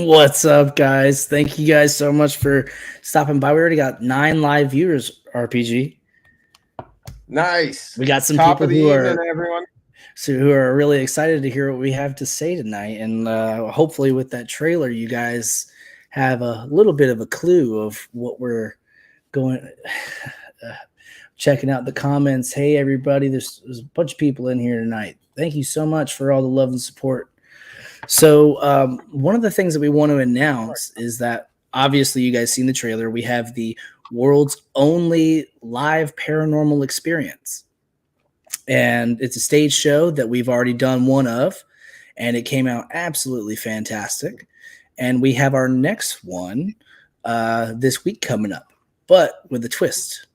What's up, guys? Thank you guys so much for stopping by. We already got 9 live viewers, RPG. Nice. We got some Top people of the who evening, are everyone. who are really excited to hear what we have to say tonight, and hopefully, with that trailer, you guys have a little bit of a clue of what we're going. Checking out the comments. Hey, everybody! There's a bunch of people in here tonight. Thank you so much for all the love and support. So one of the things that we want to announce is that obviously you guys seen the trailer. We have the world's only live paranormal experience. And it's a stage show that we've already done one of, and it came out absolutely fantastic. And we have our next one this week coming up, but with a twist.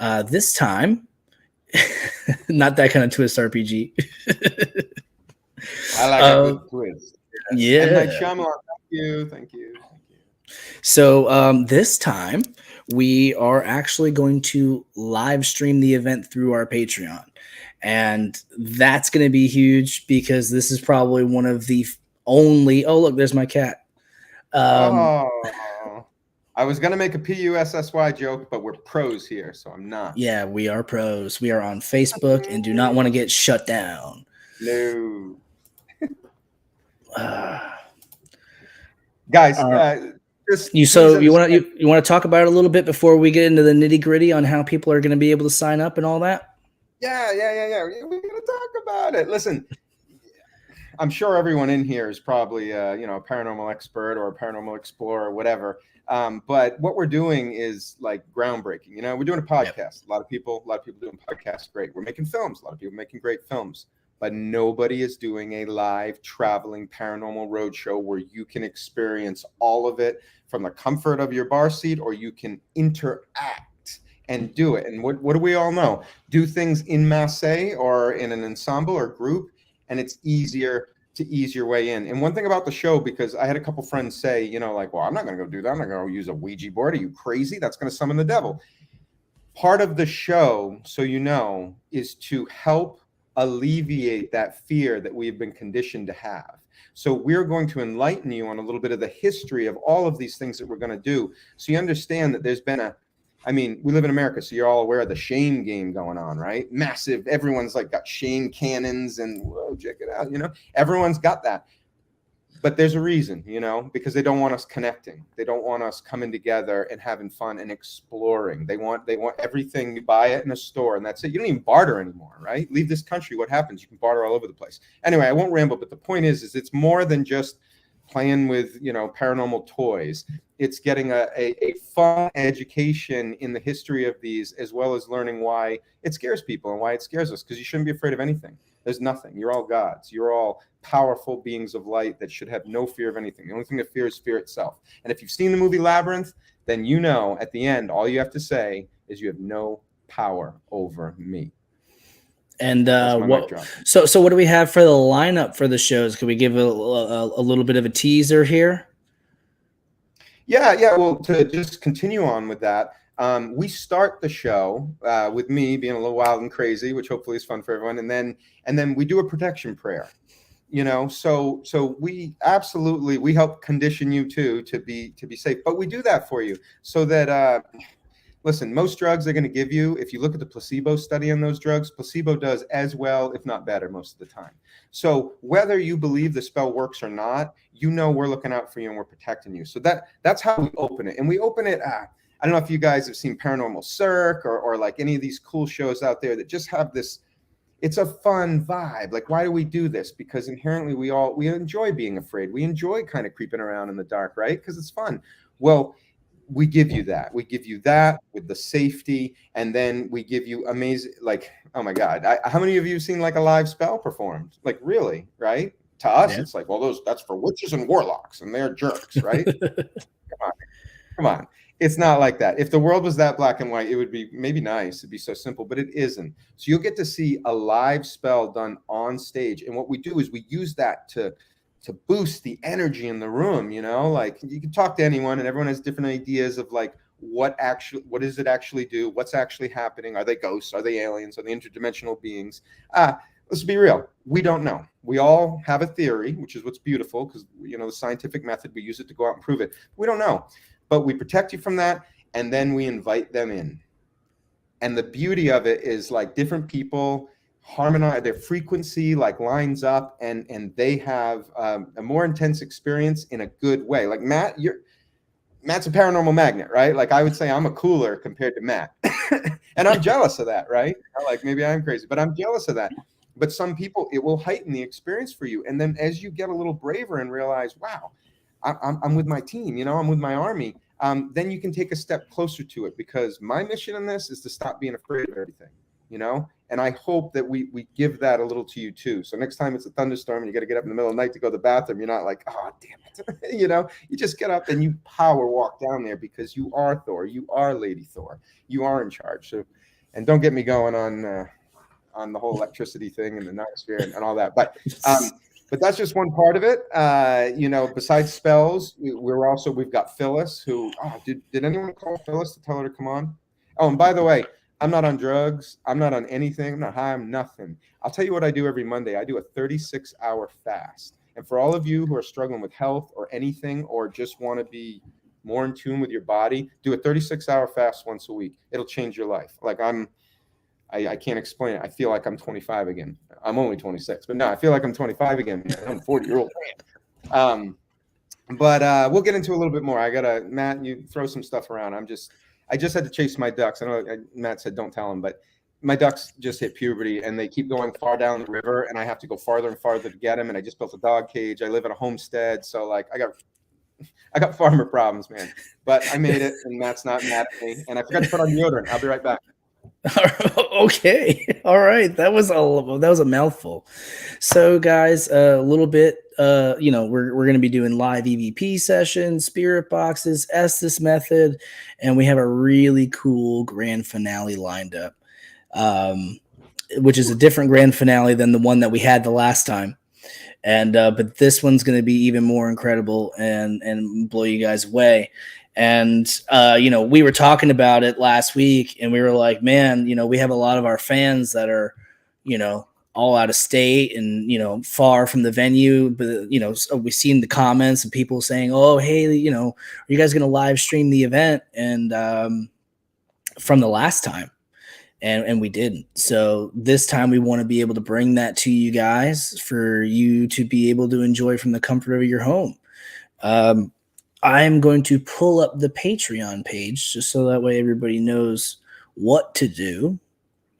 This time, not that kind of twist RPG. I like a good twist. Yeah. And Night Shyamalan, thank you. So this time, we are actually going to live stream the event through our Patreon. And that's going to be huge because this is probably one of the only... Oh, look, there's my cat. I was going to make a PUSSY joke, but we're pros here, so I'm not. Yeah, we are pros. We are on Facebook and do not want to get shut down. No. Guys, you want to talk about it a little bit before we get into the nitty-gritty on how people are going to be able to sign up and all that? Yeah. We're going to talk about it. Listen, I'm sure everyone in here is probably a paranormal expert or a paranormal explorer or whatever. But what we're doing is like groundbreaking. We're doing a podcast. Yep. A lot of people doing podcasts. Great. We're making films. A lot of people making great films. But nobody is doing a live traveling paranormal roadshow where you can experience all of it from the comfort of your bar seat, or you can interact and do it. And what do we all know? Do things in masse or in an ensemble or group, and it's easier to ease your way in. And one thing about the show, because I had a couple friends say, well, I'm not going to go do that. I'm not going to use a Ouija board. Are you crazy? That's going to summon the devil. Part of the show, so is to help alleviate that fear that we've been conditioned to have. So we're going to enlighten you on a little bit of the history of all of these things that we're going to do. So you understand that there's been we live in America, so you're all aware of the shame game going on, right? Massive. Everyone's like got shame cannons and whoa, check it out. Everyone's got that. But there's a reason, because they don't want us connecting. They don't want us coming together and having fun and exploring. They want everything. You buy it in a store and that's it. You don't even barter anymore, right? Leave this country. What happens? You can barter all over the place. Anyway, I won't ramble, but the point is it's more than just playing with, paranormal toys. It's getting a fun education in the history of these, as well as learning why it scares people and why it scares us, because you shouldn't be afraid of anything. There's nothing. You're all gods. You're all powerful beings of light that should have no fear of anything. The only thing that fears is fear itself. And if you've seen the movie Labyrinth, then at the end, all you have to say is you have no power over me. And so what do we have for the lineup for the shows? Can we give a little bit of a teaser here? Yeah. Well, to just continue on with that, we start the show with me being a little wild and crazy, which hopefully is fun for everyone, and then we do a protection prayer. So we absolutely help condition you too to be safe, but we do that for you so that listen, most drugs they're going to give you, if you look at the placebo study on those drugs, placebo does as well, if not better, most of the time. So whether you believe the spell works or not, we're looking out for you and we're protecting you. So that's how we open it. And we open it I don't know if you guys have seen Paranormal Cirque or like any of these cool shows out there that just have this, it's a fun vibe. Like, why do we do this? Because inherently we enjoy being afraid. We enjoy kind of creeping around in the dark, right? Because it's fun. Well, we give you that. We give you that with the safety, and then we give you amazing, like, oh my God. How many of you have seen like a live spell performed? Like, really, right? To us, It's like, well, that's for witches and warlocks, and they're jerks, right? Come on. Come on. It's not like that. If the world was that black and white, it would be maybe nice. It'd be so simple, but it isn't. So you'll get to see a live spell done on stage. And what we do is we use that to boost the energy in the room, like you can talk to anyone and everyone has different ideas of like what does it actually do? What's actually happening? Are they ghosts? Are they aliens? Are they interdimensional beings? Let's be real. We don't know. We all have a theory, which is what's beautiful because, the scientific method, we use it to go out and prove it. We don't know. But we protect you from that, and then we invite them in. And the beauty of it is like different people harmonize, their frequency like lines up, and they have a more intense experience in a good way. Like Matt's a paranormal magnet, right? Like I would say I'm a cooler compared to Matt. And I'm jealous of that, right? Like maybe I'm crazy, but I'm jealous of that. But some people, it will heighten the experience for you. And then as you get a little braver and realize, wow, I'm with my team, I'm with my army, then you can take a step closer to it, because my mission in this is to stop being afraid of everything, and I hope that we give that a little to you too. So next time it's a thunderstorm and you got to get up in the middle of the night to go to the bathroom, you're not like, oh, damn it. You just get up and you power walk down there, because you are Thor, you are Lady Thor, you are in charge. So, and don't get me going on the whole electricity thing and the nomosphere and all that. But that's just one part of it. Besides spells, we've got Phyllis, who, did anyone call Phyllis to tell her to come on? Oh, and by the way, I'm not on drugs. I'm not on anything. I'm not high. I'm nothing. I'll tell you what I do every Monday. I do a 36-hour fast. And for all of you who are struggling with health or anything, or just want to be more in tune with your body, do a 36-hour fast once a week. It'll change your life. Like I can't explain it. I feel like I'm 25 again. I'm only 26, but no, I feel like I'm 25 again. I'm a 40-year-old man. But we'll get into a little bit more. Matt, you throw some stuff around. I just had to chase my ducks. I know Matt said don't tell him, but my ducks just hit puberty and they keep going far down the river, and I have to go farther and farther to get them. And I just built a dog cage. I live in a homestead, so like I got farmer problems, man. But I made it, and Matt's not mad at me. And I forgot to put on deodorant. I'll be right back. Okay. All right. That was a mouthful. So guys, a little bit, we're going to be doing live EVP sessions, spirit boxes, Estes method, and we have a really cool grand finale lined up, which is a different grand finale than the one that we had the last time. And, but this one's going to be even more incredible and blow you guys away. And, we were talking about it last week, and we were like, man, we have a lot of our fans that are, all out of state and, far from the venue. But, so we've seen the comments and people saying, oh, hey, are you guys going to live stream the event? And from the last time. And we didn't. So this time we want to be able to bring that to you guys for you to be able to enjoy from the comfort of your home. I'm going to pull up the Patreon page just so that way everybody knows what to do.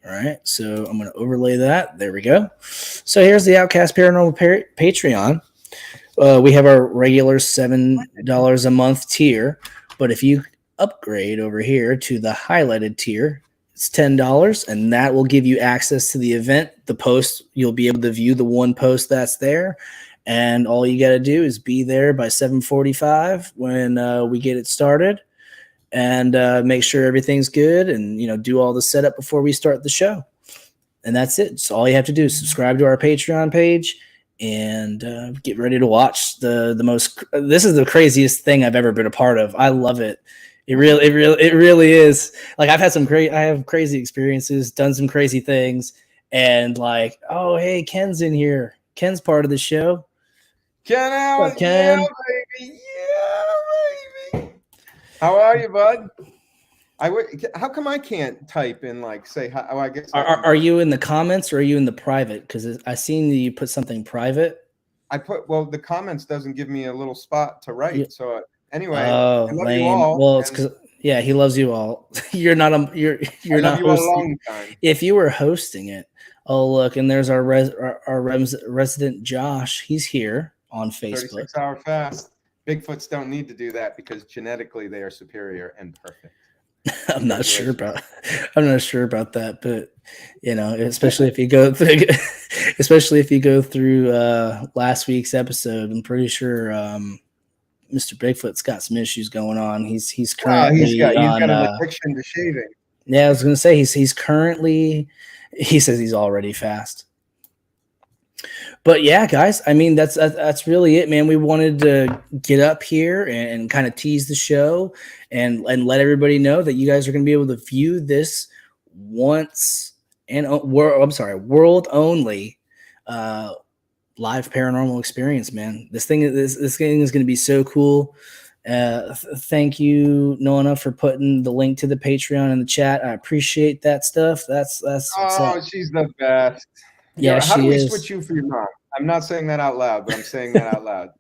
All right. So I'm going to overlay that. There we go. So here's the Outkast Paranormal Patreon. We have our regular $7 a month tier, but if you upgrade over here to the highlighted tier, it's $10, and that will give you access to the event, the post. You'll be able to view the one post that's there. And all you got to do is be there by 7:45 when we get it started, and make sure everything's good, and do all the setup before we start the show. And that's it. So all you have to do is subscribe to our Patreon page and get ready to watch the most. This is the craziest thing I've ever been a part of. I love it. It really is. Like I have crazy experiences, done some crazy things, and like, oh hey, Ken's in here. Ken's part of the show. Ken Allen, Ken? Yeah, baby. How are you, bud? How come I can't type in like say hi? Oh, I guess. Are you in the comments or are you in the private? Because I seen that you put something private. The comments doesn't give me a little spot to write. Yeah. So anyway, I love you all. Well, it's because he loves you all. You're not you're not hosting. If you were hosting it, oh look, and there's our resident Josh. He's here on Facebook. 36-hour fast. Bigfoots don't need to do that because genetically they are superior and perfect. I'm not sure about that, but especially if you go through last week's episode, I'm pretty sure Mr. Bigfoot's got some issues going on. He's Well, he's currently got on. an addiction to shaving. Yeah, I was gonna say he's currently. He says he's already fast. But yeah, guys, I mean that's really it, man. We wanted to get up here and kind of tease the show and let everybody know that you guys are going to be able to view this once and world only live paranormal experience, man. This thing is going to be so cool. Thank you, Nona, for putting the link to the Patreon in the chat. I appreciate that stuff. That's what's up. She's the best. Yeah, How do she we is. switch you for your mom? I'm not saying that out loud, but I'm saying that out loud.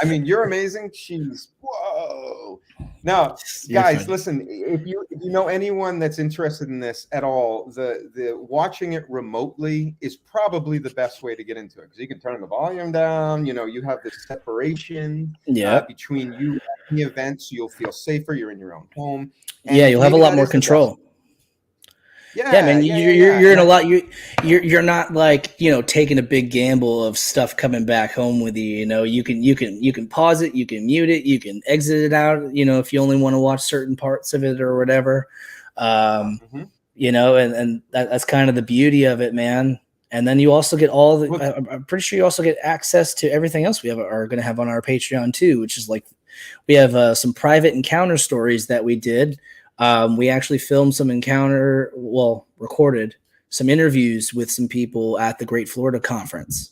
I mean, you're amazing. She's whoa. Now, guys, listen. If you know anyone that's interested in this at all, the watching it remotely is probably the best way to get into it, because you can turn the volume down. You know, you have this separation between you and the event, so you'll feel safer. You're in your own home. And you'll have a lot more control. Yeah, man, you're in a lot. You're not like, you know, taking a big gamble of stuff coming back home with you. You know, you can pause it, you can mute it, you can exit it out. You know, if you only want to watch certain parts of it or whatever. You know, and that's kind of the beauty of it, man. And then you also get all the. I'm pretty sure you also get access to everything else we are going to have on our Patreon too, which is like we have some private encounter stories that we did. We actually filmed some recorded some interviews with some people at the Great Florida Conference.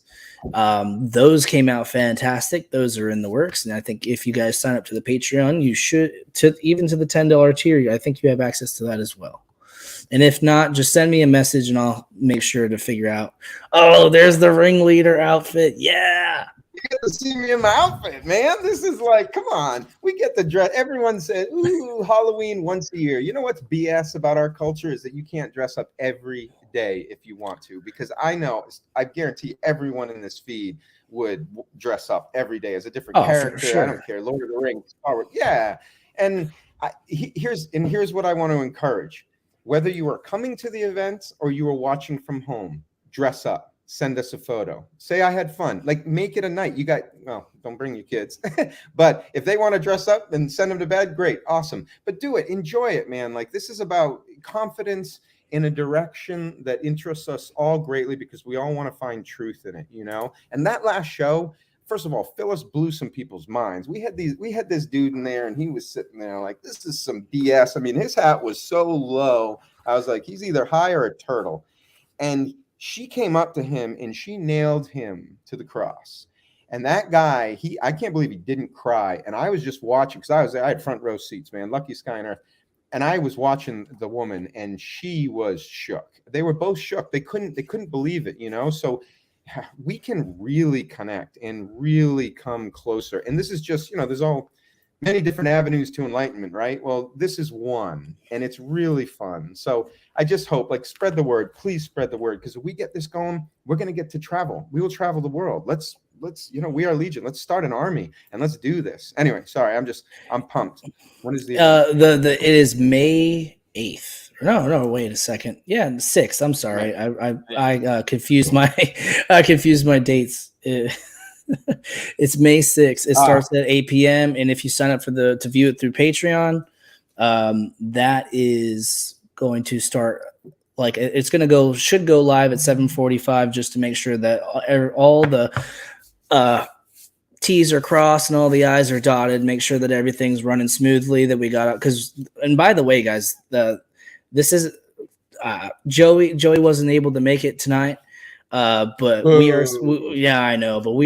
Those came out fantastic. Those are in the works. And I think if you guys sign up to the Patreon, you should, even to the $10 tier, I think you have access to that as well. And if not, just send me a message and I'll make sure to figure out, oh, there's the ringleader outfit. Yeah. You get to see me in my outfit, man. This is like, come on. We get the dress. Everyone said, ooh, Halloween once a year. You know what's BS about our culture is that you can't dress up every day if you want to, because I guarantee everyone in this feed would dress up every day as a different character. Sure. I don't care. Lord of the Rings, Star Wars. Yeah. And here's what I want to encourage. Whether you are coming to the event or you are watching from home, dress up. Send us a photo. Say I had fun. Like, make it a night. Don't bring your kids. But if they want to dress up and send them to bed, great, awesome. But do it. Enjoy it, man. Like, this is about confidence in a direction that interests us all greatly, because we all want to find truth in it, you know? And that last show, first of all, Phyllis blew some people's minds. We had this dude in there and he was sitting there like, this is some BS. I mean, his hat was so low. I was like, he's either high or a turtle. And she came up to him and she nailed him to the cross. And that guy, I can't believe he didn't cry. And I was just watching, because I had front row seats, man, luckiest guy on earth. And I was watching the woman and she was shook. They were both shook. They couldn't believe it, you know? So we can really connect and really come closer. And this is just, you know, there's many different avenues to enlightenment, right? Well, this is one, and it's really fun. So I just hope, like, spread the word. Please spread the word, because if we get this going, we're going to get to travel. We will travel the world. Let's, you know, we are Legion. Let's start an army and let's do this. Anyway, sorry, I'm pumped. When is the it is May 8th. No, wait a second. Yeah, 6th. I'm sorry. I confused my dates. It's May 6th. It starts at 8 p.m. And if you sign up to view it through Patreon, that is going to start, like, it's going to should go live at 7:45, just to make sure that all the T's are crossed and all the I's are dotted. Make sure that everything's running smoothly, that we got out. And by the way, guys, this is Joey wasn't able to make it tonight. But we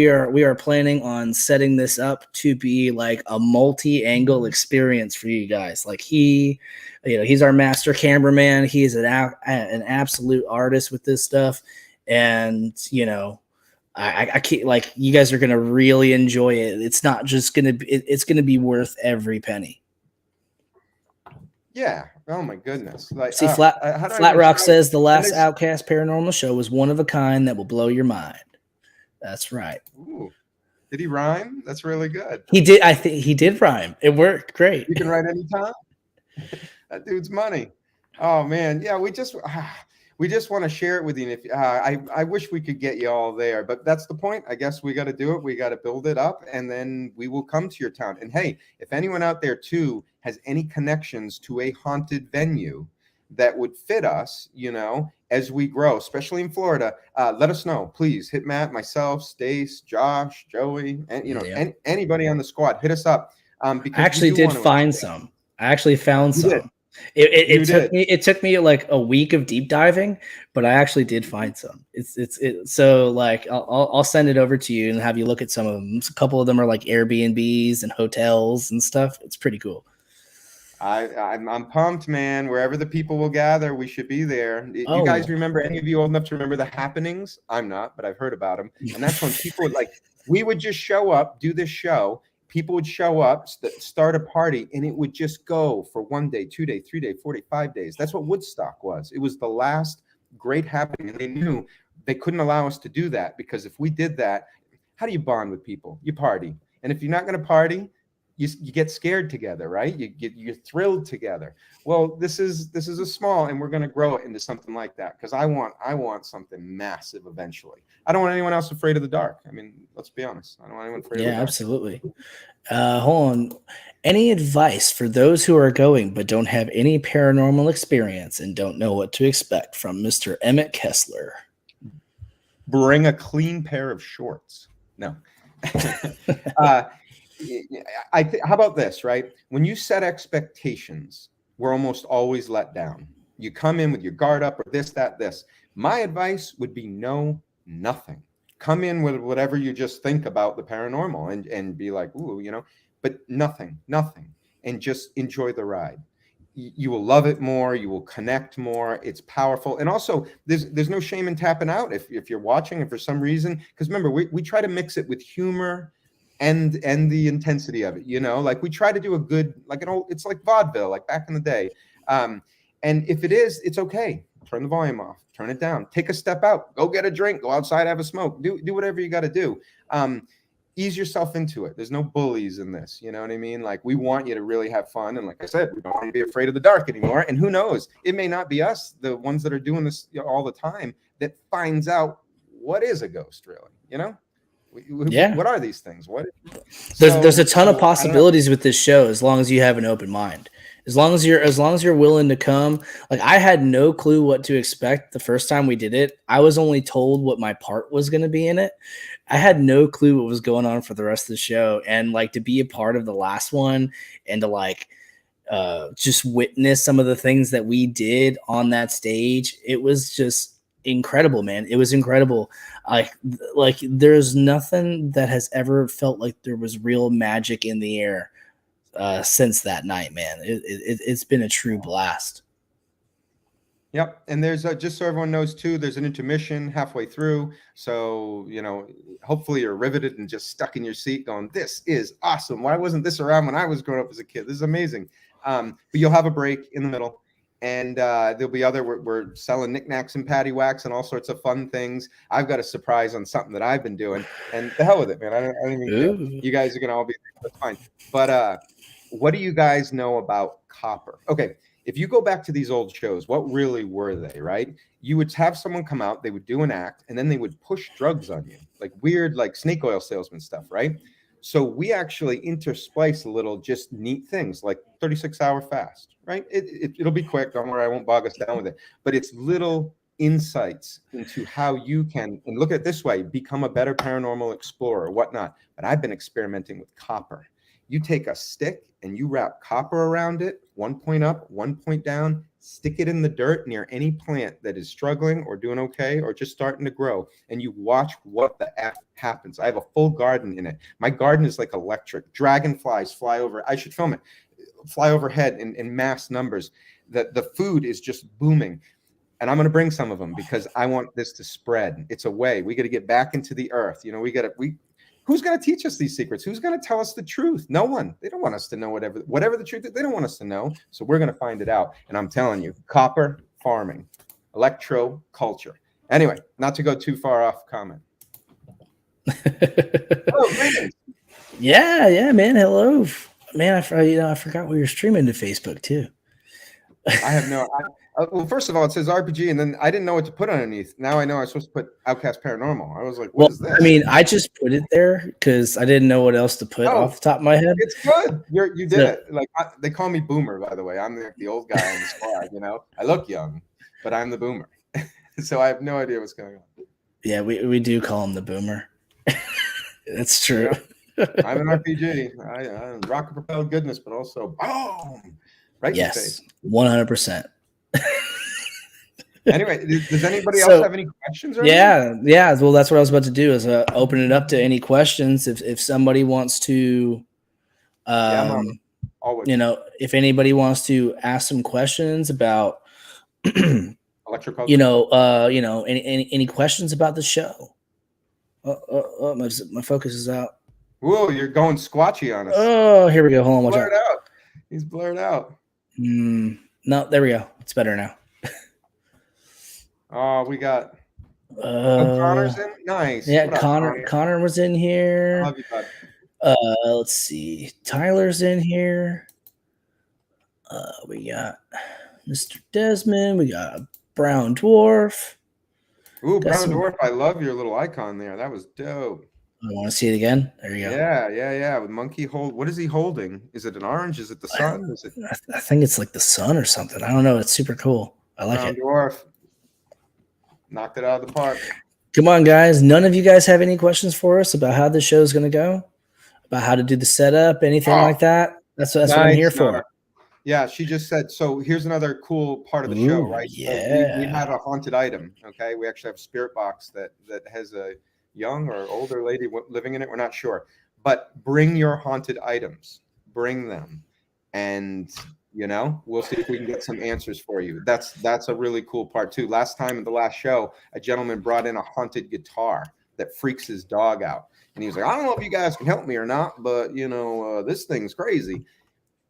are planning on setting this up to be like a multi-angle experience for you guys. Like, he's our master cameraman. He is an absolute artist with this stuff. And, you know, I can't, like, you guys are going to really enjoy it. It's not just going to be, it's going to be worth every penny. Yeah. Oh my goodness. Like, see, Flat Rock says the last Outkast Paranormal show was one of a kind that will blow your mind. That's right. Ooh. Did he rhyme? That's really good. He did. I think he did rhyme. It worked great. You can write anytime. That dude's money. Oh man. Yeah. we just want to share it with you. And if I wish we could get you all there, but that's the point. I guess we got to do it. We got to build it up, and then we will come to your town. And hey, if anyone out there too has any connections to a haunted venue that would fit us, as we grow, especially in Florida, let us know. Please hit Matt, myself, Stace, Josh, Joey, and anybody on the squad. Hit us up. Because I actually did find some. I actually found some. It took me like a week of deep diving, but I actually did find some. So like I'll send it over to you and have you look at some of them. A couple of them are like Airbnbs and hotels and stuff. It's pretty cool. I'm pumped, man. Wherever the people will gather, we should be there. You guys remember, any of you old enough to remember the happenings? I'm not, but I've heard about them. And that's when people would we would just show up, do this show. People would show up, start a party, and it would just go for 1 day, 2 day, 3 day, 45 days. That's what Woodstock was. It was the last great happening. And they knew they couldn't allow us to do that, because if we did that, how do you bond with people? You party. And if you're not going to party, you get scared together, right? You're thrilled together. Well, this is a small, and we're going to grow it into something like that, because I want something massive eventually. I don't want anyone else afraid of the dark. I mean, let's be honest. I don't want anyone afraid of the dark. Yeah, absolutely. Hold on. Any advice for those who are going but don't have any paranormal experience and don't know what to expect, from Mr. Emmett Kessler? Bring a clean pair of shorts. No. How about this, right? When you set expectations, we're almost always let down. You come in with your guard up, or this, that, this. My advice would be nothing. Come in with whatever you just think about the paranormal, and be like, ooh, but nothing, and just enjoy the ride. You will love it more. You will connect more. It's powerful. And also, there's no shame in tapping out if you're watching, and for some reason, because remember, we try to mix it with humor and the intensity of it, like we try to do a good, like it's like vaudeville, like back in the day. And if it is, it's okay. Turn the volume off, turn it down, take a step out, go get a drink, go outside, have a smoke, do whatever you got to do. Ease yourself into it. There's no bullies in this. You know what I mean? Like, we want you to really have fun. And like I said, we don't want you to be afraid of the dark anymore. And who knows, it may not be us, the ones that are doing this all the time, that finds out what is a ghost really, Yeah. What are these things? There's a ton of possibilities with this show, as long as you have an open mind. As long as you're willing to come. Like, I had no clue what to expect the first time we did it. I was only told what my part was going to be in it. I had no clue what was going on for the rest of the show. And like, to be a part of the last one, and to just witness some of the things that we did on that stage, it was just incredible, man. It was incredible. Like there's nothing that has ever felt like there was real magic in the air since that night, man. It's been a true blast. Yep. And there's just so everyone knows too, there's an intermission halfway through. So, hopefully you're riveted and just stuck in your seat going, this is awesome. Why wasn't this around when I was growing up as a kid? This is amazing. But you'll have a break in the middle. And there'll be we're selling knickknacks and patty wax and all sorts of fun things. I've got a surprise on something that I've been doing, and the hell with it, man. I don't even care. You guys are going to all be there. That's fine. But what do you guys know about copper? Okay. If you go back to these old shows, what really were they, right? You would have someone come out, they would do an act, and then they would push drugs on you, like weird, like snake oil salesman stuff, right? So we actually intersplice a little just neat things like 36-hour fast, right? It'll be quick. Don't worry, I won't bog us down with it. But it's little insights into how you can, and look at it this way, become a better paranormal explorer or whatnot. But I've been experimenting with copper. You take a stick and you wrap copper around it, 1 point up, 1 point down, stick it in the dirt near any plant that is struggling or doing okay or just starting to grow, and you watch what the F happens. I have a full garden in it. My garden is like electric. Dragonflies fly over. I should film it. Fly overhead in mass numbers. The food is just booming. And I'm going to bring some of them because I want this to spread. It's a way. We got to get back into the earth. Who's going to teach us these secrets? Who's going to tell us the truth? No one. They don't want us to know whatever the truth is. They don't want us to know. So we're going to find it out. And I'm telling you, copper farming, electro culture. Anyway, not to go too far off comment. Oh, yeah, man. Hello, man. I forgot we were streaming to Facebook too. I have no. Well, first of all, it says RPG, and then I didn't know what to put underneath. Now I know I'm supposed to put Outkast Paranormal. I was like, what Well, is this? I mean, I just put it there because I didn't know what else to put off the top of my head. It's good. You did So- it. Like they call me Boomer, by the way. I'm the old guy on the squad. You know, I look young, but I'm the Boomer. So I have no idea what's going on. Yeah, we do call him the Boomer. That's true. Yeah. I'm an RPG. I rocket propelled goodness, but also boom, right in the face. 100%. Anyway, does anybody else have any questions? Yeah. Well, that's what I was about to do is open it up to any questions. If somebody wants to, always. you know, if anybody wants to ask some questions about, electrical, any questions about the show. My focus is out. Whoa, you're going squatchy on us. Oh, here we go. Hold on, watch blurred out. out. He's blurred out. No, there we go. It's better now. Oh, we got Connor's in. Nice. Yeah, Connor was in here. I love you, bud. Let's see. Tyler's in here. We got Mr. Desmond. We got Brown Dwarf. Ooh, Brown Dwarf. I love your little icon there. That was dope. I want to see it again. There you go. Yeah. With monkey hold. What is he holding? Is it an orange? Is it the sun? Is it? I think it's like the sun or something. I don't know. It's super cool. I like Brown it. Dwarf. Knocked it out of the park. Come on, guys. None of you guys have any questions for us about how the show is going to go? About how to do the setup, anything like that? That's what I'm here for. Yeah, she just said, so here's another cool part of the show, right? Yeah. So we have a haunted item, okay? We actually have a spirit box that has a young or older lady living in it. We're not sure. But bring your haunted items. Bring them. And, we'll see if we can get some answers for you. That's a really cool part, too. Last time in the last show, a gentleman brought in a haunted guitar that freaks his dog out. And he was like, I don't know if you guys can help me or not, but, this thing's crazy.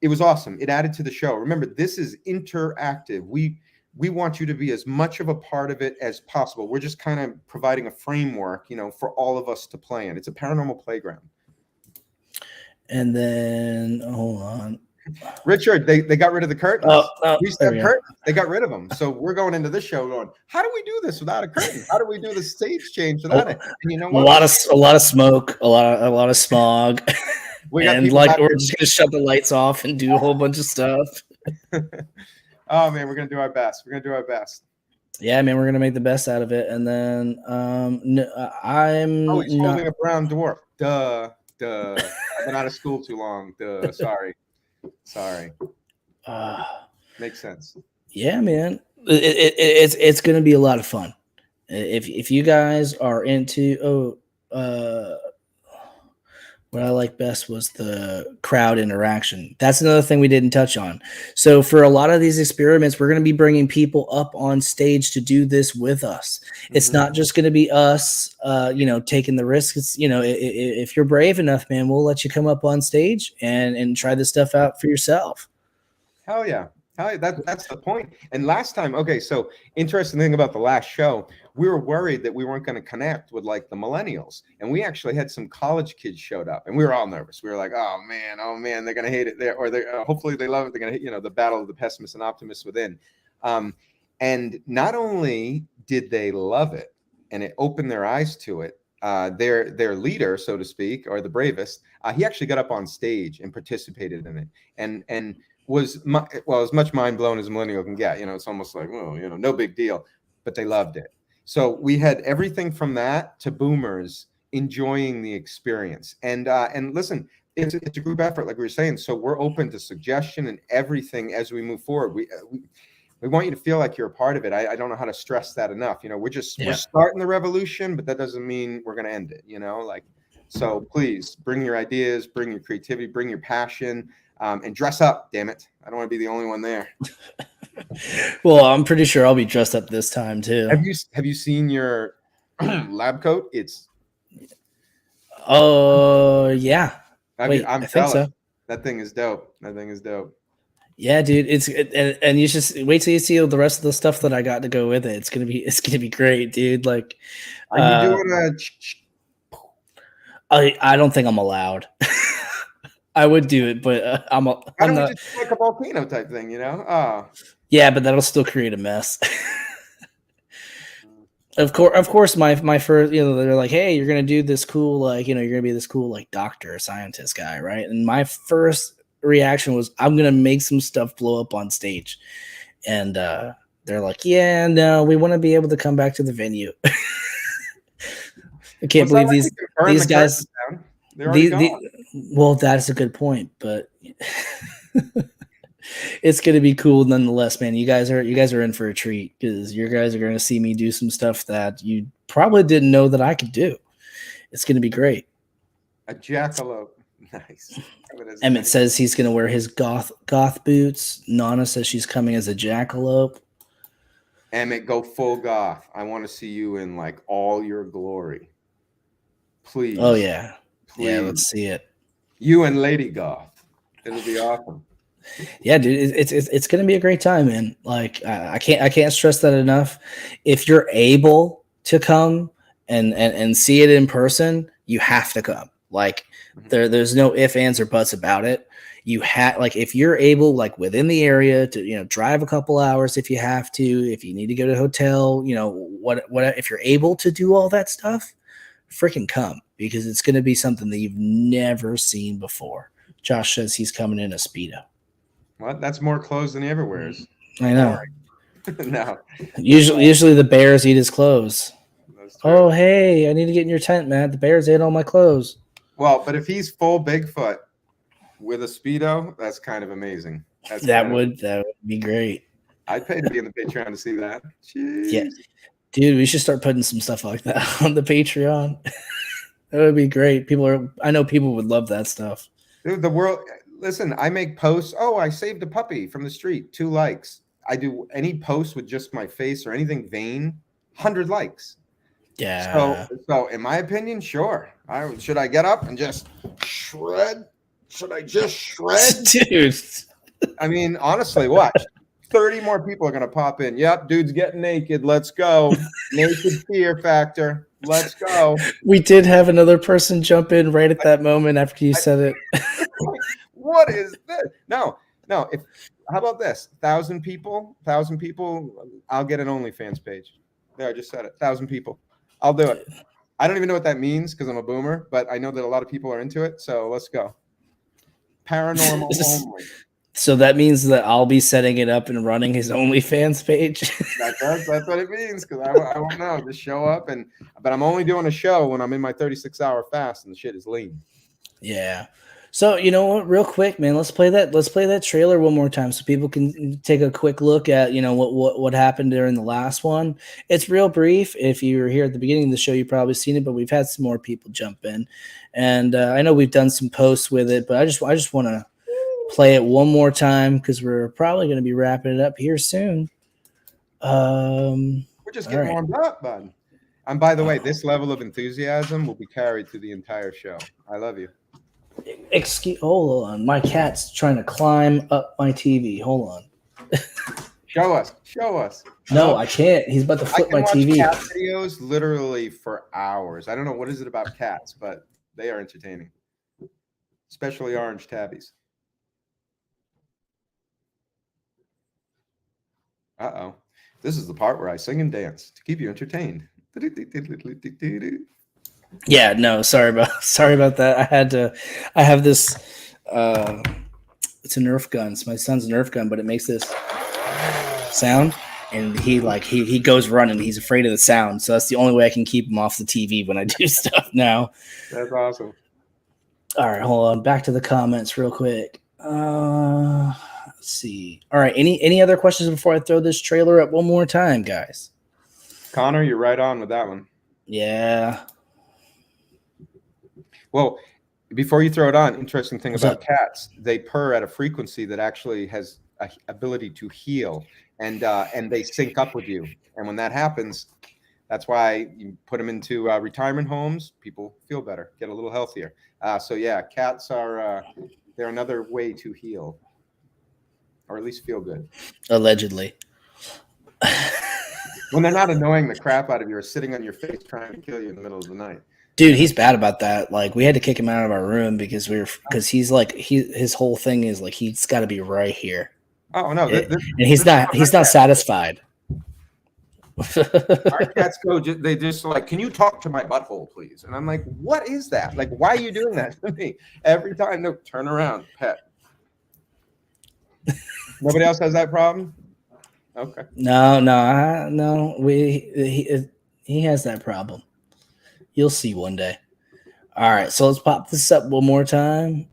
It was awesome. It added to the show. Remember, this is interactive. We want you to be as much of a part of it as possible. We're just kind of providing a framework, for all of us to play in. It's a paranormal playground. And then, hold on. Richard, they got rid of the curtains. We said curtains. They got rid of them. So we're going into this show going, how do we do this without a curtain? How do we do the stage change without it? And you know what? A lot of smoke, a lot of smog. And we're just gonna shut the lights off and do a whole bunch of stuff. Oh man, we're gonna do our best. Yeah, man, we're gonna make the best out of it. And then he's holding a brown dwarf. Duh. I've been out of school too long. Duh. Sorry. Makes sense. Yeah, man. It's gonna be a lot of fun. If you guys are into what I like best was the crowd interaction. That's another thing we didn't touch on. So for a lot of these experiments, we're going to be bringing people up on stage to do this with us. It's not just going to be us, taking the risk. It's, if you're brave enough, man, we'll let you come up on stage and try this stuff out for yourself. Hell yeah. That's the point. And last time, okay, so interesting thing about the last show, we were worried that we weren't going to connect with like the millennials, and we actually had some college kids showed up, and we were all nervous. We were like, oh man, they're going to hate it there, or they hopefully they love it. They're going to hate, the battle of the pessimists and optimists within. And not only did they love it, and it opened their eyes to it. Their leader, so to speak, or the bravest, he actually got up on stage and participated in it, and was as much mind blown as a millennial can get. It's almost like, no big deal, but they loved it. So we had everything from that to boomers enjoying the experience. And listen, it's a group effort, like we were saying. So we're open to suggestion and everything as we move forward. We want you to feel like you're a part of it. I don't know how to stress that enough. We're starting the revolution, but that doesn't mean we're going to end it. So please bring your ideas, bring your creativity, bring your passion. And dress up, damn it. I don't want to be the only one there. Well, I'm pretty sure I'll be dressed up this time too. Have you seen your lab coat? It's yeah. I think so. That thing is dope. Yeah, dude. And you just wait till you see the rest of the stuff that I got to go with it. It's gonna be great, dude. Like, are you doing I don't think I'm allowed. I would do it, but Why I'm don't we not. just do like a volcano type thing, you know? Oh. Yeah, but that'll still create a mess. Of course, my first, they're like, hey, you're gonna do this cool, like, you're gonna be this cool, like, doctor or scientist guy, right? And my first reaction was, I'm gonna make some stuff blow up on stage, and they're like, yeah, no, we want to be able to come back to the venue. I can't What's that believe like? We can burn these the guys. curtains down. They're already gone. Well, that's a good point, but it's gonna be cool nonetheless, man. You guys are in for a treat because you guys are gonna see me do some stuff that you probably didn't know that I could do. It's gonna be great. A jackalope. Nice. Emmett says he's gonna wear his goth boots. Nana says she's coming as a jackalope. Emmett, go full goth. I want to see you in like all your glory. Please. Oh yeah, Please. yeah. Let's see it. You and Lady Goth. It'll be awesome. Yeah, dude, it's gonna be a great time, man. Like I can't stress that enough. If you're able to come and see it in person, you have to come. Like there's no ifs, ands, or buts about it. You have, like, if you're able, like, within the area to drive a couple hours if you have to, if you need to go to a hotel, what if you're able to do all that stuff, freaking come, because it's gonna be something that you've never seen before. Josh says he's coming in a Speedo. What? That's more clothes than he ever wears. I know. No. Usually the bears eat his clothes. Oh, hey, I need to get in your tent, man. The bears ate all my clothes. Well, but if he's full Bigfoot with a Speedo, that's kind of amazing. That would be great. I'd pay to be in the Patreon to see that. Jeez. Yeah. Dude, we should start putting some stuff like that on the Patreon. That would be great. I know people would love that stuff. Dude, the world, listen, I make posts. Oh, I saved a puppy from the street, 2 likes. I do any post with just my face or anything vain, 100 likes. Yeah. So in my opinion, sure. Should I get up and just shred? Should I just shred? Dude. I mean, honestly, watch. 30 more people are going to pop in. Yep, dude's getting naked. Let's go. Naked fear factor. Let's go. We did have another person jump in right at that moment after you said it. What is this? No. How about this? 1,000 people, I'll get an OnlyFans page. There, I just said it. 1,000 people. I'll do it. I don't even know what that means because I'm a boomer, but I know that a lot of people are into it. So let's go. Paranormal only. So that means that I'll be setting it up and running his OnlyFans page. That's what it means, because I won't know. Just show up, but I'm only doing a show when I'm in my 36-hour fast and the shit is lean. Yeah. So you know what? Real quick, man, let's play that trailer one more time so people can take a quick look at what happened during the last one. It's real brief. If you were here at the beginning of the show, you've probably seen it, but we've had some more people jump in, and I know we've done some posts with it, but I just want to play it one more time because we're probably going to be wrapping it up here soon. We're just getting warmed up, bud. And by the way, this level of enthusiasm will be carried through the entire show. I love you. Hold on. My cat's trying to climb up my TV. Hold on. Show us. No, I can't. He's about to flip my TV. I can watch cat videos literally for hours. I don't know what is it about cats, but they are entertaining. Especially orange tabbies. Uh-oh. This is the part where I sing and dance to keep you entertained. Yeah, no, sorry about that. I have this it's a Nerf gun. It's my son's Nerf gun, but it makes this sound, and he goes running. He's afraid of the sound, so that's the only way I can keep him off the TV when I do stuff now. That's awesome. All right, hold on. Back to the comments real quick. Let's see. All right, any other questions before I throw this trailer up one more time, guys? Connor, you're right on with that one. Yeah. Well, before you throw it on, interesting thing about cats, they purr at a frequency that actually has an ability to heal, and they sync up with you. And when that happens, that's why you put them into retirement homes. People feel better, get a little healthier. So yeah, cats are they're another way to heal, or at least feel good. Allegedly. When they're not annoying the crap out of you or sitting on your face trying to kill you in the middle of the night. Dude, he's bad about that. Like we had to kick him out of our room because he's like his whole thing is like he's got to be right here. Oh no, And this is what he's my not cat. satisfied. Our cats go. They just like, can you talk to my butthole, please? And I'm like, what is that? Like, why are you doing that to me every time? No, turn around, pet. Nobody else has that problem. Okay. No. He has that problem. You'll see one day. All right, so let's pop this up one more time.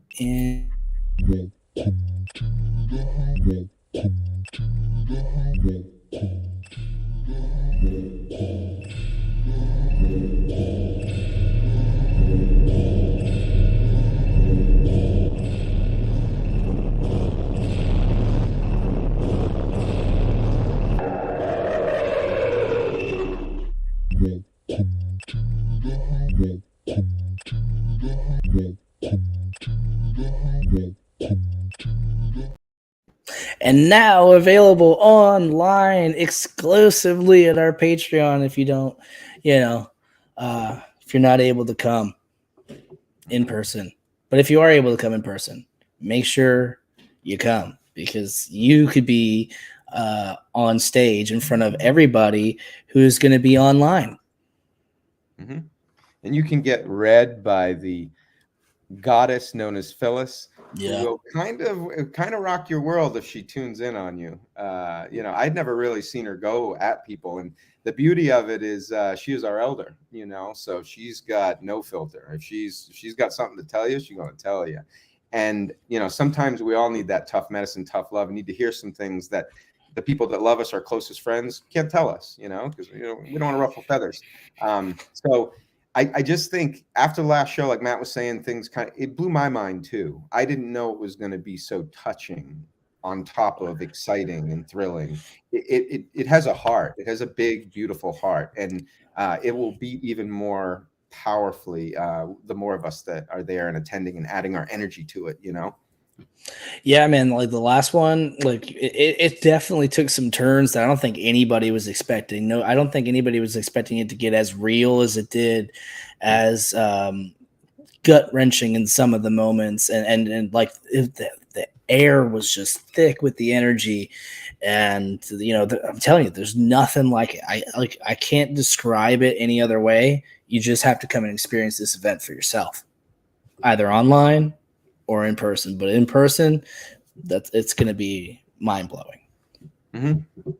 And now available online exclusively at our Patreon. If you don't, if you're not able to come in person, but if you are able to come in person, make sure you come because you could be on stage in front of everybody who's going to be online. Mm-hmm. And you can get read by the goddess known as Phyllis, who will kind of rock your world if she tunes in on you. I'd never really seen her go at people, and the beauty of it is she is our elder, so she's got no filter. If she's got something to tell you, she's going to tell you. And sometimes we all need that tough medicine, tough love. We need to hear some things that the people that love us, our closest friends, can't tell us, because we don't want to ruffle feathers. So I just think after the last show, like Matt was saying, it blew my mind too. I didn't know it was going to be so touching on top of exciting and thrilling. It has a heart. It has a big, beautiful heart. And it will be even more powerfully the more of us that are there and attending and adding our energy to it, Yeah, man, like the last one, like it definitely took some turns that I don't think anybody was expecting. No, I don't think anybody was expecting it to get as real as it did, as gut wrenching in some of the moments, and like the air was just thick with the energy, and I'm telling you, there's nothing like it. I can't describe it any other way. You just have to come and experience this event for yourself, either online or in person. But in person, it's going to be mind blowing. Mm-hmm.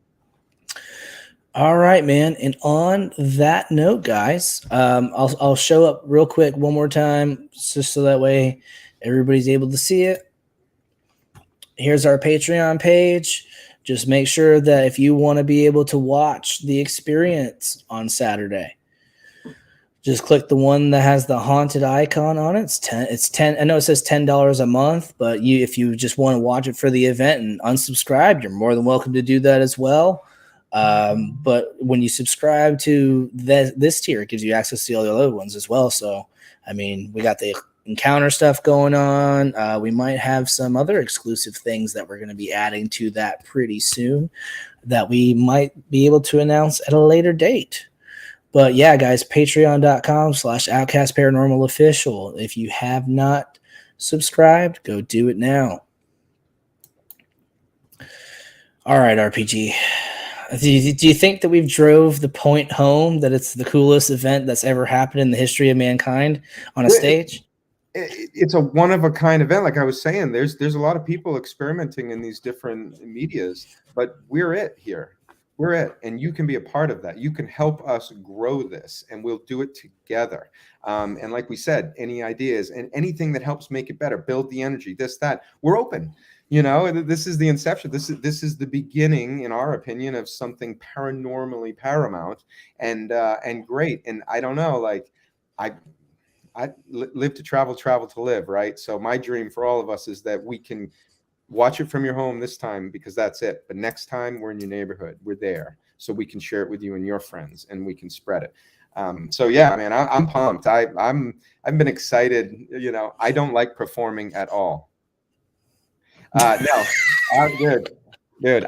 All right, man. And on that note, guys, I'll show up real quick one more time, just so that way everybody's able to see it. Here's our Patreon page. Just make sure that if you want to be able to watch the experience on Saturday, just click the one that has the haunted icon on it. It's 10. I know it says $10 a month, but if you just want to watch it for the event and unsubscribe, you're more than welcome to do that as well. But when you subscribe to this tier, it gives you access to all the other ones as well. So, I mean, we got the encounter stuff going on. We might have some other exclusive things that we're going to be adding to that pretty soon that we might be able to announce at a later date. But yeah, guys, patreon.com/Outkast Paranormal Official. If you have not subscribed, go do it now. All right, RPG. Do you think that we've drove the point home that it's the coolest event that's ever happened in the history of mankind on a stage? It's a one-of-a-kind event. Like I was saying, there's a lot of people experimenting in these different medias, but we're it here. We're it, and you can be a part of that. You can help us grow this, and we'll do it together. And like we said, any ideas and anything that helps make it better, build the energy, this, that, we're open. This is the inception. This is the beginning, in our opinion, of something paranormally paramount and great. And I don't know, like I live to travel to live, right? So my dream for all of us is that we can watch it from your home this time because that's it. But next time we're in your neighborhood, we're there, so we can share it with you and your friends, and we can spread it. So yeah, man, I'm pumped. I've been excited. I don't like performing at all. No, I'm good, dude.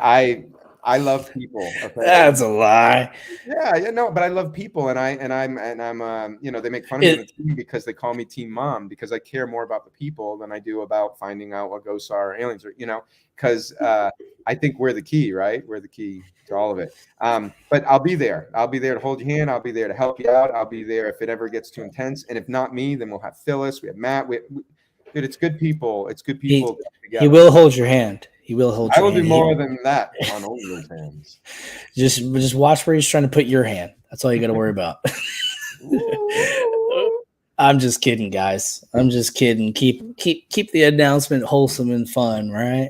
I love people. Okay. That's a lie. Yeah, no, but I love people, and I'm you know, they make fun of me on the team because they call me Team Mom because I care more about the people than I do about finding out what ghosts are or aliens, or, you know, because I think we're the key, right? We're the key to all of it. But I'll be there. I'll be there to hold your hand. I'll be there to help you out. I'll be there if it ever gets too intense. And if not me, then we'll have Phyllis. We have Matt. Dude, it's good people. It's good people He together. will hold your hand. He will hold I your will hand. do more than that on all those hands. Just watch where he's trying to put your hand. That's all you got to worry about. I'm just kidding, guys. I'm just kidding. Keep the announcement wholesome and fun, right?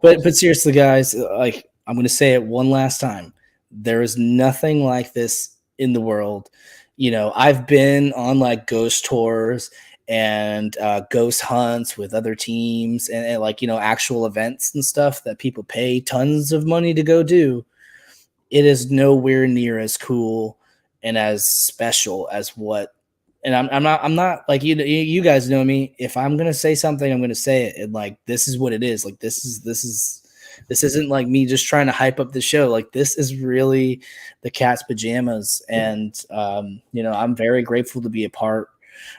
But seriously, guys, like, I'm going to say it one last time. There is nothing like this in the world. You know, I've been on like ghost tours and ghost hunts with other teams and like, you know, actual events and stuff that people pay tons of money to go do. It is nowhere near as cool and as special as what. And I'm not like, you guys know me. If I'm gonna say something, I'm gonna say it. And like, this is what it is. Like, this isn't like me just trying to hype up the show. Like, this is really the cat's pajamas. And you know, I'm very grateful to be a part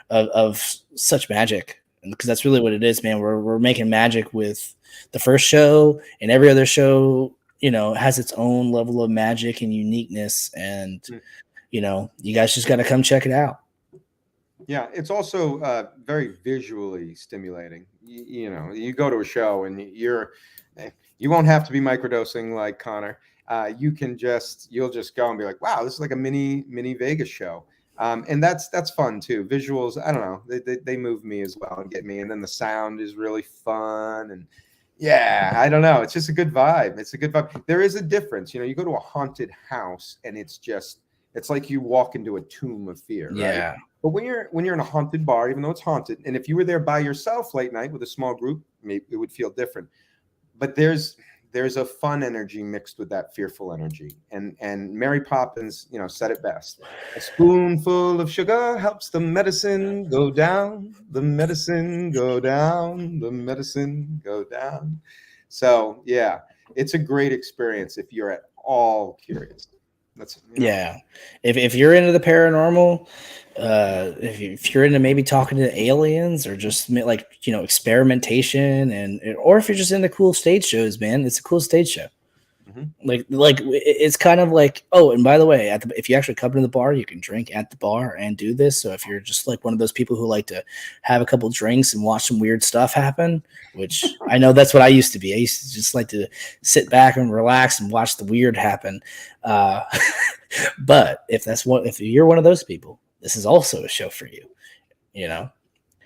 of such magic, because that's really what it is, man. We're making magic with the first show, and every other show, you know, has its own level of magic and uniqueness. And you know, you guys just got to come check it out. Yeah, it's also very visually stimulating. You know, you go to a show and you won't have to be microdosing like Connor. You'll just go and be like, wow, this is like a mini Vegas show. And that's fun too. Visuals, I don't know, they move me as well and get me. And then the sound is really fun. And yeah, I don't know. It's just a good vibe. It's a good vibe. There is a difference. You know, you go to a haunted house and it's like you walk into a tomb of fear, right? Yeah. But when you're in a haunted bar, even though it's haunted, and if you were there by yourself late night with a small group, maybe it would feel different. But there's a fun energy mixed with that fearful energy. And Mary Poppins, you know, said it best. A spoonful of sugar helps the medicine go down, the medicine go down, the medicine go down. So yeah, it's a great experience if you're at all curious. That's, you know. Yeah. If you're into the paranormal, if you're into maybe talking to aliens or just like, you know, experimentation or if you're just into cool stage shows, man, it's a cool stage show. Mm-hmm. Like it's kind of like, oh, and by the way, if you actually come to the bar, you can drink at the bar and do this. So if you're just like one of those people who like to have a couple drinks and watch some weird stuff happen, which I know that's what I used to be. I used to just like to sit back and relax and watch the weird happen. But if you're one of those people, this is also a show for you, you know?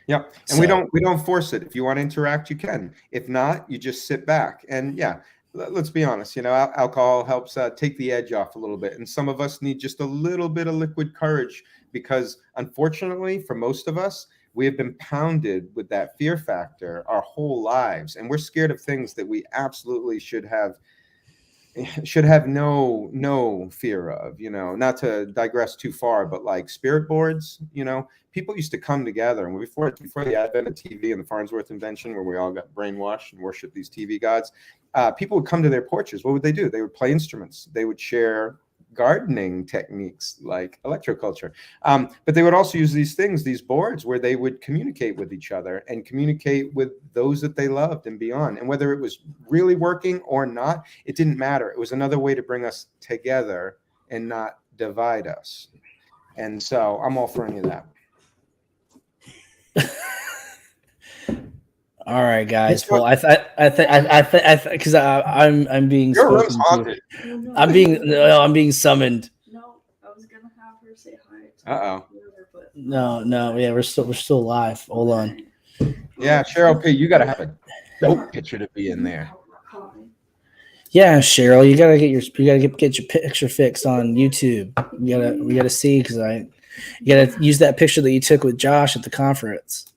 Yeah. And we don't force it. If you want to interact, you can. If not, you just sit back. And yeah, let's be honest, you know, alcohol helps take the edge off a little bit. And some of us need just a little bit of liquid courage because unfortunately, for most of us, we have been pounded with that fear factor our whole lives. And we're scared of things that we absolutely should have no fear of, you know. Not to digress too far, but like spirit boards, you know, people used to come together, and before the advent of TV and the Farnsworth invention, where we all got brainwashed and worshiped these TV gods, people would come to their porches. What would they do? They would play instruments. They would share gardening techniques like electroculture. But they would also use these boards where they would communicate with each other and communicate with those that they loved and beyond. And whether it was really working or not, it didn't matter. It was another way to bring us together and not divide us. And so I'm all for any of that. All right, guys. Well, I think because I'm being spoken to. I'm being summoned. No, I was gonna have her say hi. No, yeah, we're still live. Hold on. Yeah, Cheryl P, you gotta have a dope picture to be in there. Yeah, Cheryl, you gotta get your picture fixed on YouTube. We gotta see because you gotta use that picture that you took with Josh at the conference.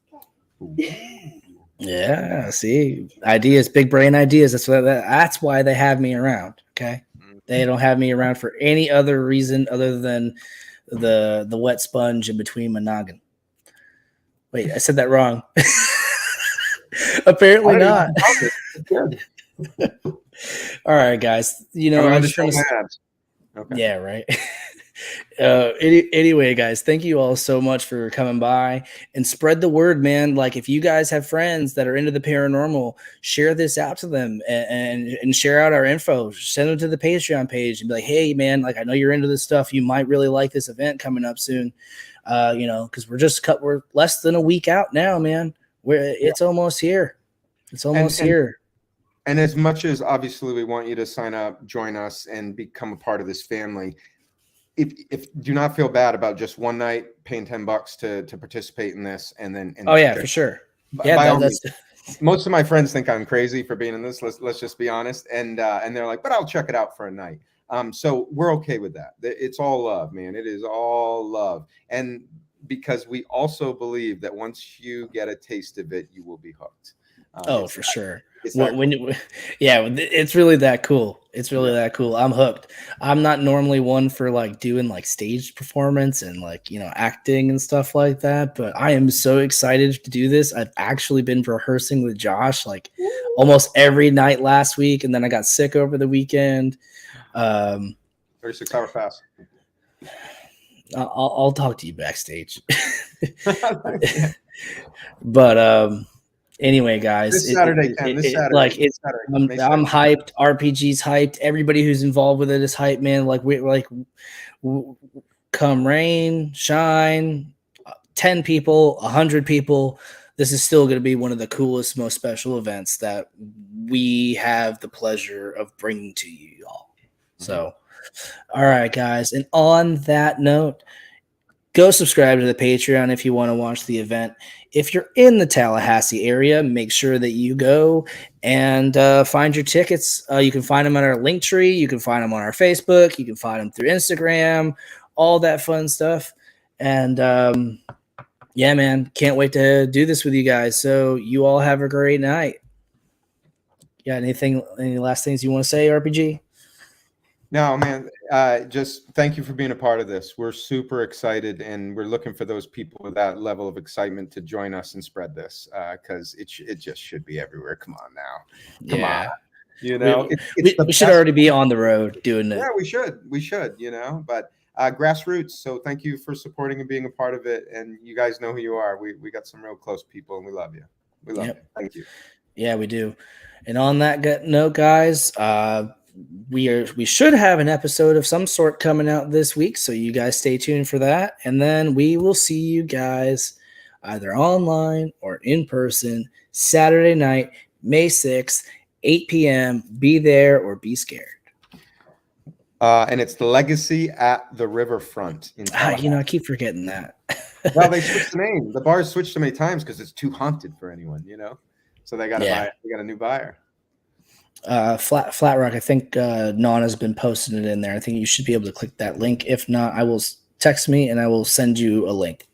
Yeah, see, ideas, big brain ideas. That's why they have me around. Okay, they don't have me around for any other reason other than the wet sponge in between my noggin. Wait, I said that wrong. Apparently not. All All right, guys. You I'm know, I going to just show want my to. abs. Okay. Yeah, right. Anyway, guys, thank you all so much for coming by and spread the word, man. Like, if you guys have friends that are into the paranormal, share this out to them and share out our info. Send them to the Patreon page and be like, hey, man, like, I know you're into this stuff. You might really like this event coming up soon. You know, because we're less than a week out now, man. It's almost here. It's almost here. And as much as obviously we want you to sign up, join us, and become a part of this family, if do not feel bad about just one night paying $10 to participate in this, and then Oh yeah, for sure. Yeah, by all that's means. Most of my friends think I'm crazy for being in this. Let's just be honest, and they're like, but I'll check it out for a night. So we're okay with that. It's all love, man. It is all love, and because we also believe that once you get a taste of it, you will be hooked. For sure. It's Yeah, it's really that cool. It's really that cool. I'm hooked. I'm not normally one for like doing like stage performance and like, you know, acting and stuff like that, but I am so excited to do this. I've actually been rehearsing with Josh like almost every night last week, and then I got sick over the weekend. 36-hour fast. I'll talk to you backstage. But anyway, guys, This Saturday. I'm hyped. RPG's hyped. Everybody who's involved with it is hyped, man. Come rain, shine, 10 people, 100 people. This is still going to be one of the coolest, most special events that we have the pleasure of bringing to you all. So, all right, guys. And on that note, go subscribe to the Patreon if you want to watch the event. If you're in the Tallahassee area, make sure that you go and find your tickets. You can find them on our link tree. You can find them on our Facebook. You can find them through Instagram, all that fun stuff. And yeah, man, can't wait to do this with you guys. So you all have a great night. Got any last things you want to say, RPG? No, man, just thank you for being a part of this. We're super excited, and we're looking for those people with that level of excitement to join us and spread this, because it just should be everywhere. Come on now. Come on. You know, we should already be on the road doing it. Yeah, we should, you know, but grassroots. So thank you for supporting and being a part of it. And you guys know who you are. We got some real close people, and we love you. We love you. Thank you. Yeah, we do. And on that note, guys, we should have an episode of some sort coming out this week, so you guys stay tuned for that. And then we will see you guys either online or in person Saturday night, May 6th, 8 p.m. Be there or be scared. And it's the Legacy at the Riverfront in Tallahassee. You know, I keep forgetting that. Well, they switched the name. The bar's switched so many times because it's too haunted for anyone, you know. So they got to buy it. They got a new buyer. Flat Rock, I think Nana's been posting it in there. I think you should be able to click that link. If not, I will text me and I will send you a link.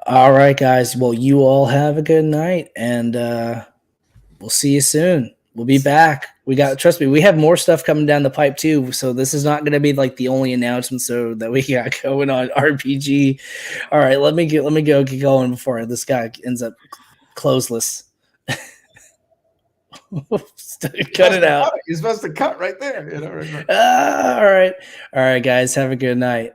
All right, guys. Well, you all have a good night, and we'll see you soon. We'll be back. Trust me, we have more stuff coming down the pipe too. So this is not going to be like the only announcement that we got going on RPG. All right, let me go get going before this guy ends up closeless. Cut it out. You're supposed to cut right there. You know, right. All right, guys. Have a good night.